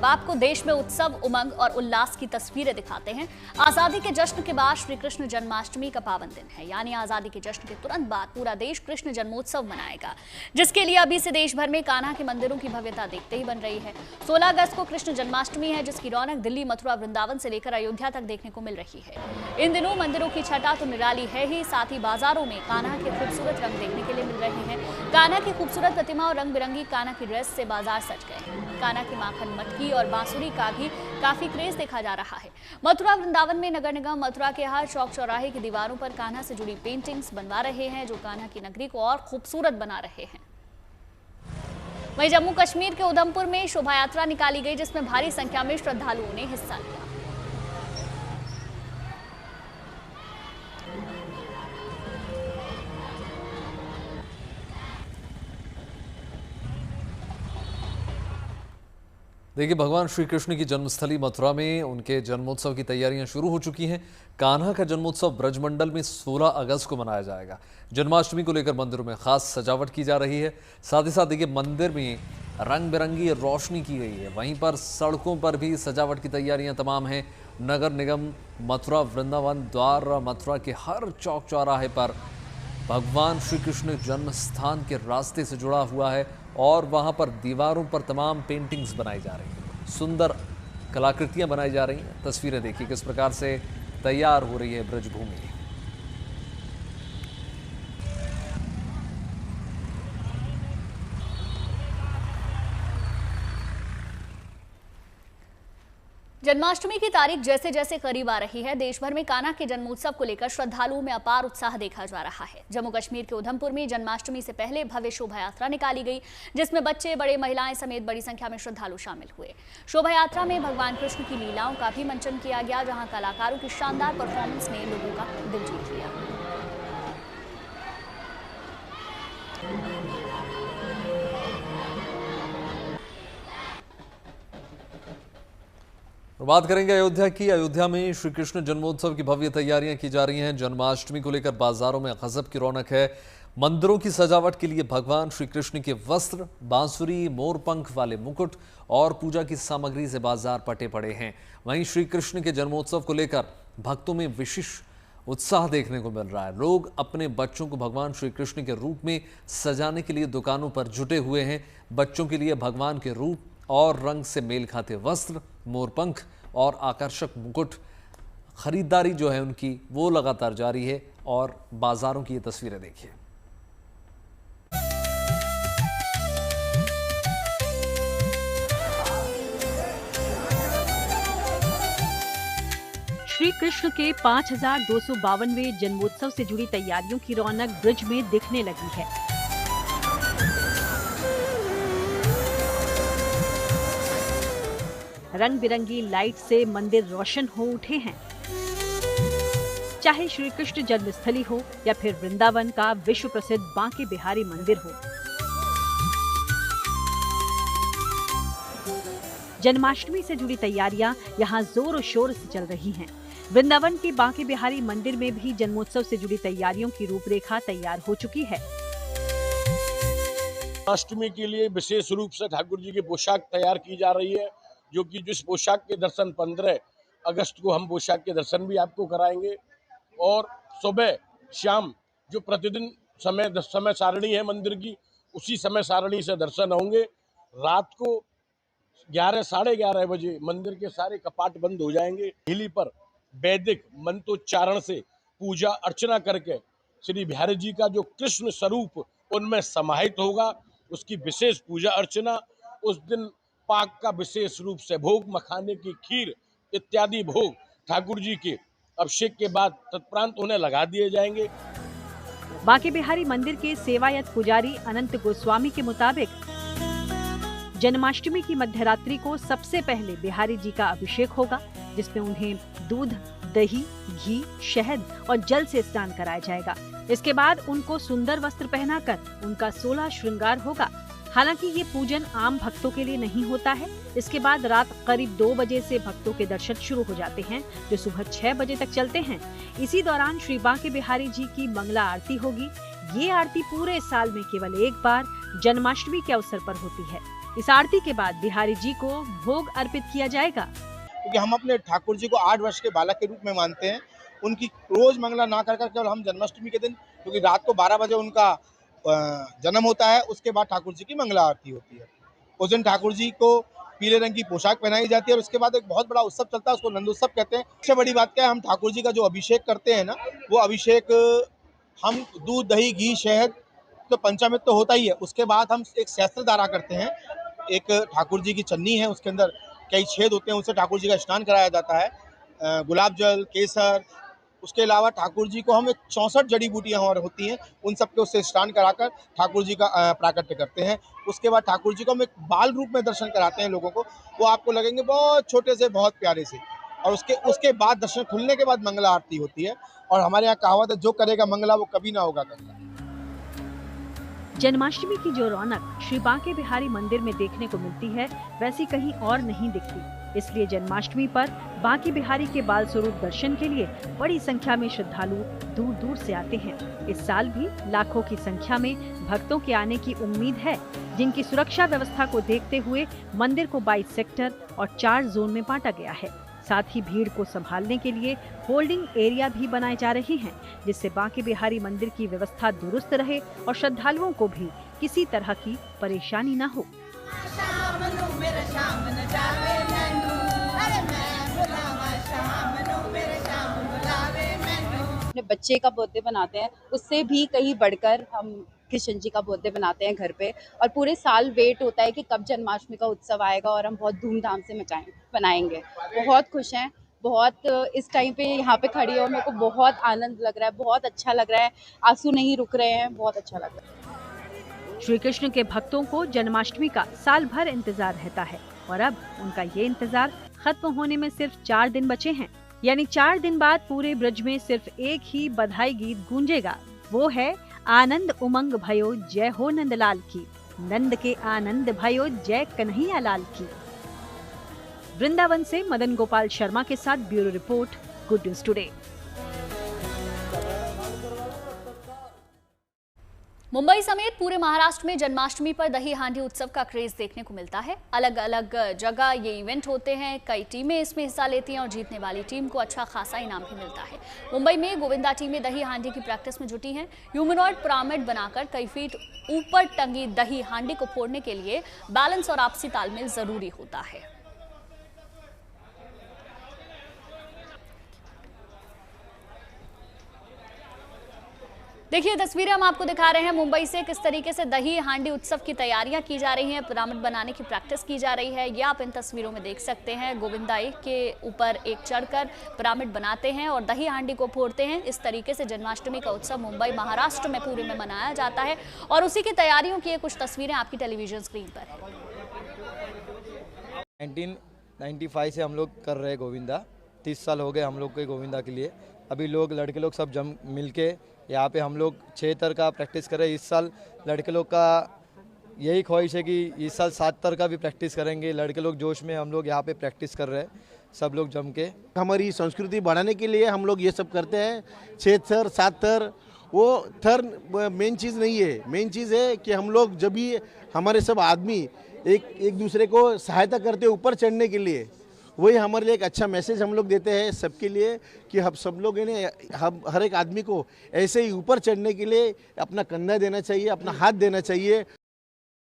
अब आपको देश में उत्सव, उमंग और उल्लास की तस्वीरें दिखाते हैं। आजादी के जश्न के बाद श्री कृष्ण जन्माष्टमी का पावन दिन है, यानी आजादी के जश्न के तुरंत बाद पूरा देश कृष्ण जन्मोत्सव मनाएगा, जिसके लिए अभी से देश भर में कान्हा के मंदिरों की भव्यता देखते ही बन रही है। 16 अगस्त को कृष्ण जन्माष्टमी है, जिसकी रौनक दिल्ली, मथुरा, वृंदावन से लेकर अयोध्या तक देखने को मिल रही है। इन दिनों मंदिरों की छटा तो निराली है ही, साथ ही बाजारों में कान्हा के खूबसूरत रंग देखने के लिए मिल रहे हैं। कान्हा की खूबसूरत प्रतिमा और रंग बिरंगी कान्हा की ड्रेस से बाजार सज गए हैं। कान्हा की माखन मटकी और बांसुरी का भी काफी क्रेज देखा जा रहा है। मथुरा वृंदावन में नगर निगम मथुरा के हर चौक चौराहे की दीवारों पर कान्हा से जुड़ी पेंटिंग्स बनवा रहे हैं, जो कान्हा की नगरी को और खूबसूरत बना रहे हैं। वहीं जम्मू कश्मीर के उधमपुर में शोभा यात्रा निकाली गई, जिसमें भारी संख्या में श्रद्धालुओं ने हिस्सा लिया। देखिए, भगवान श्री कृष्ण की जन्मस्थली मथुरा में उनके जन्मोत्सव की तैयारियां शुरू हो चुकी हैं। कान्हा का जन्मोत्सव ब्रजमंडल में 16 अगस्त को मनाया जाएगा। जन्माष्टमी को लेकर मंदिरों में खास सजावट की जा रही है। साथ ही साथ देखिए, मंदिर में रंग बिरंगी रोशनी की गई है। वहीं पर सड़कों पर भी सजावट की तैयारियां तमाम हैं। नगर निगम मथुरा वृंदावन द्वार मथुरा के हर चौक चौराहे पर भगवान श्री कृष्ण जन्म स्थान के रास्ते से जुड़ा हुआ है और वहां पर दीवारों पर तमाम पेंटिंग्स बनाई जा रही हैं, सुंदर कलाकृतियां बनाई जा रही हैं। तस्वीरें देखिए किस प्रकार से तैयार हो रही है ब्रजभूमि। जन्माष्टमी की तारीख जैसे जैसे करीब आ रही है, देश भर में कान्हा के जन्मोत्सव को लेकर श्रद्धालुओं में अपार उत्साह देखा जा रहा है। जम्मू कश्मीर के उधमपुर में जन्माष्टमी से पहले भव्य शोभा यात्रा निकाली गई, जिसमें बच्चे, बड़े, महिलाएं समेत बड़ी संख्या में श्रद्धालु शामिल हुए। शोभा यात्रा में भगवान कृष्ण की लीलाओं का भी मंचन किया गया, जहां कलाकारों की शानदार परफॉर्मेंस ने लोगों का दिल जीत लिया। बात करेंगे अयोध्या की। अयोध्या में श्री कृष्ण जन्मोत्सव की भव्य तैयारियां की जा रही हैं। जन्माष्टमी को लेकर बाजारों में गजब की रौनक है। मंदिरों की सजावट के लिए भगवान श्री कृष्ण के वस्त्र, बांसुरी, मोरपंख वाले मुकुट और पूजा की सामग्री से बाजार पटे पड़े हैं। वहीं श्री कृष्ण के जन्मोत्सव को लेकर भक्तों में विशेष उत्साह देखने को मिल रहा है। लोग अपने बच्चों को भगवान श्री कृष्ण के रूप में सजाने के लिए दुकानों पर जुटे हुए हैं। बच्चों के लिए भगवान के रूप और रंग से मेल खाते वस्त्र, मोरपंख और आकर्षक मुकुट खरीदारी जो है उनकी वो लगातार जारी है। और बाजारों की ये तस्वीरें देखिए। श्री कृष्ण के 5252वें जन्मोत्सव से जुड़ी तैयारियों की रौनक ब्रज में दिखने लगी है। रंग बिरंगी लाइट से मंदिर रोशन हो उठे हैं। चाहे श्री कृष्ण जन्मस्थली हो या फिर वृंदावन का विश्व प्रसिद्ध बांके बिहारी मंदिर हो, जन्माष्टमी से जुड़ी तैयारियां यहां जोर शोर से चल रही हैं। वृंदावन के बांके बिहारी मंदिर में भी जन्मोत्सव से जुड़ी तैयारियों की रूपरेखा तैयार हो चुकी है। अष्टमी के लिए विशेष रूप से ठाकुर जी की पोशाक तैयार की जा रही है, जो कि जिस पोशाक के दर्शन 15 अगस्त को हम पोशाक के दर्शन भी आपको कराएंगे। और सुबह शाम जो प्रतिदिन समय सारणी है मंदिर की, उसी समय सारणी से दर्शन होंगे। रात को 11 साढ़े 11 बजे मंदिर के सारे कपाट बंद हो जाएंगे। हिली पर वैदिक मंत्रोच्चारण से पूजा अर्चना करके श्री बिहारी जी का जो कृष्ण स्वरूप उनमें समाहित होगा, उसकी विशेष पूजा अर्चना। उस दिन पाक का विशेष रूप से भोग, मखाने की खीर इत्यादि भोग ठाकुर जी के अभिषेक के बाद तत्प्रांत उन्हें लगा दिए जाएंगे। बांके बिहारी मंदिर के सेवायत पुजारी अनंत गोस्वामी के मुताबिक जन्माष्टमी की मध्यरात्रि को सबसे पहले बिहारी जी का अभिषेक होगा, जिसमें उन्हें दूध, दही, घी, शहद और जल से स्नान कराया जाएगा। इसके बाद उनको सुंदर वस्त्र पहनाकर उनका 16 श्रृंगार होगा। हालांकि ये पूजन आम भक्तों के लिए नहीं होता है। इसके बाद रात करीब 2 बजे से भक्तों के दर्शन शुरू हो जाते हैं, जो सुबह 6 बजे तक चलते हैं। इसी दौरान श्री बांके बिहारी जी की मंगला आरती होगी। ये आरती पूरे साल में केवल एक बार जन्माष्टमी के अवसर पर होती है। इस आरती के बाद बिहारी जी को भोग अर्पित किया जाएगा। क्योंकि हम अपने ठाकुर जी को 8 वर्ष के बालक के रूप में मानते हैं। उनकी रोज मंगला ना कर केवल हम जन्माष्टमी के दिन, क्योंकि रात को 12 बजे उनका जन्म होता है, उसके बाद ठाकुर जी की मंगला आरती होती है। उस दिन ठाकुर जी को पीले रंग की पोशाक पहनाई जाती है और उसके बाद एक बहुत बड़ा उत्सव चलता है, उसको नंदोत्सव कहते हैं। सबसे बड़ी बात क्या है, हम ठाकुर जी का जो अभिषेक करते हैं ना, वो अभिषेक हम दूध, दही, घी, शहद तो पंचामृत तो होता ही है। उसके बाद हम एक सहस्त्र धारा करते हैं। एक ठाकुर जी की चन्नी है, उसके अंदर कई छेद होते हैं, उससे ठाकुर जी का स्नान कराया जाता है। गुलाब जल, केसर, उसके अलावा ठाकुर जी को हम 64 जड़ी बूटियाँ और होती हैं, उन सबके उससे स्नान कराकर ठाकुर जी का प्राकट्य करते हैं। उसके बाद ठाकुर जी को हम एक बाल रूप में दर्शन कराते हैं लोगों को। वो आपको लगेंगे बहुत छोटे से, बहुत प्यारे से। और उसके बाद दर्शन खुलने के बाद मंगला आरती होती है। और हमारे यहाँ कहावत है, जो करेगा मंगला वो कभी ना होगा कंगला। जन्माष्टमी की जो रौनक श्री बांके बिहारी मंदिर में देखने को मिलती है, वैसी कहीं और नहीं दिखती। इसलिए जन्माष्टमी पर बांके बिहारी के बाल स्वरूप दर्शन के लिए बड़ी संख्या में श्रद्धालु दूर दूर से आते हैं। इस साल भी लाखों की संख्या में भक्तों के आने की उम्मीद है, जिनकी सुरक्षा व्यवस्था को देखते हुए मंदिर को 22 सेक्टर और 4 जोन में बांटा गया है। साथ ही भीड़ को संभालने के लिए होल्डिंग एरिया भी बनाए जा रहे हैं, जिससे बांके बिहारी मंदिर की व्यवस्था दुरुस्त रहे और श्रद्धालुओं को भी किसी तरह की परेशानी न हो। अपने बच्चे का बर्थडे बनाते हैं, उससे भी कहीं बढ़कर हम कृष्ण जी का बर्थडे बनाते हैं घर पे। और पूरे साल वेट होता है कि कब जन्माष्टमी का उत्सव आएगा और हम बहुत धूमधाम से बनाएंगे। बहुत खुश हैं, बहुत इस टाइम पे यहाँ पे खड़ी हो, मेरे को बहुत आनंद लग रहा है, बहुत अच्छा लग रहा है, आंसू नहीं रुक रहे हैं, बहुत अच्छा लग रहा है। श्री कृष्ण के भक्तों को जन्माष्टमी का साल भर इंतजार रहता है और अब उनका ये इंतजार खत्म होने में सिर्फ 4 दिन बचे हैं। यानी 4 दिन बाद पूरे ब्रज में सिर्फ एक ही बधाई गीत गूंजेगा, वो है आनंद उमंग भयो जय हो नंदलाल की, नंद के आनंद भयो जय कन्हैया लाल की। वृंदावन से मदन गोपाल शर्मा के साथ bureau report, good news today. Mumbai समेत पूरे महाराष्ट्र में जन्माष्टमी पर दही हांडी उत्सव का क्रेज देखने को मिलता है। अलग अलग जगह ये इवेंट होते हैं, कई टीमें इसमें हिस्सा लेती हैं और जीतने वाली टीम को अच्छा खासा इनाम भी मिलता है। मुंबई में गोविंदा टीमें दही हांडी की प्रैक्टिस में जुटी हैं। ह्यूमनॉइड पिरामिड बनाकर कई फीट ऊपर टंगी दही हांडी को फोड़ने के लिए बैलेंस और आपसी तालमेल जरूरी होता है। देखिए तस्वीरें हम आपको दिखा रहे हैं मुंबई से, किस तरीके से दही हांडी उत्सव की तैयारियां की जा रही हैं, पिरामिड बनाने की प्रैक्टिस की जा रही है। ये आप इन तस्वीरों में देख सकते हैं। गोविंदा के ऊपर एक चढ़कर पिरामिड बनाते हैं और दही हांडी को फोड़ते हैं। इस तरीके से जन्माष्टमी का उत्सव मुंबई महाराष्ट्र में पूरे में मनाया जाता है और उसी की तैयारियों की कुछ तस्वीरें आपकी टेलीविजन स्क्रीन पर है। 1995 से हम लोग कर रहे हैं गोविंदा, 30 साल हो गए हम लोग के गोविंदा के लिए। अभी लड़के लोग सब जम मिल के यहाँ पे हम लोग 6 तर का प्रैक्टिस कर रहे हैं। इस साल लड़के लोग का यही ख्वाहिश है कि इस साल 7 तर का भी प्रैक्टिस करेंगे। लड़के लोग जोश में हम लोग यहाँ पे प्रैक्टिस कर रहे हैं, सब लोग जम के। हमारी संस्कृति बढ़ाने के लिए हम लोग ये सब करते हैं। 6 थर 7 थर, वो थर मेन चीज़ नहीं है। मेन चीज़ है कि हम लोग जब भी हमारे सब आदमी एक दूसरे को सहायता करते हैं ऊपर चढ़ने के लिए, वही हमारे लिए एक अच्छा मैसेज हम लोग देते हैं सबके लिए कि हम सब लोग हम हर एक आदमी को ऐसे ही ऊपर चढ़ने के लिए अपना कंधा देना चाहिए, अपना हाथ देना चाहिए।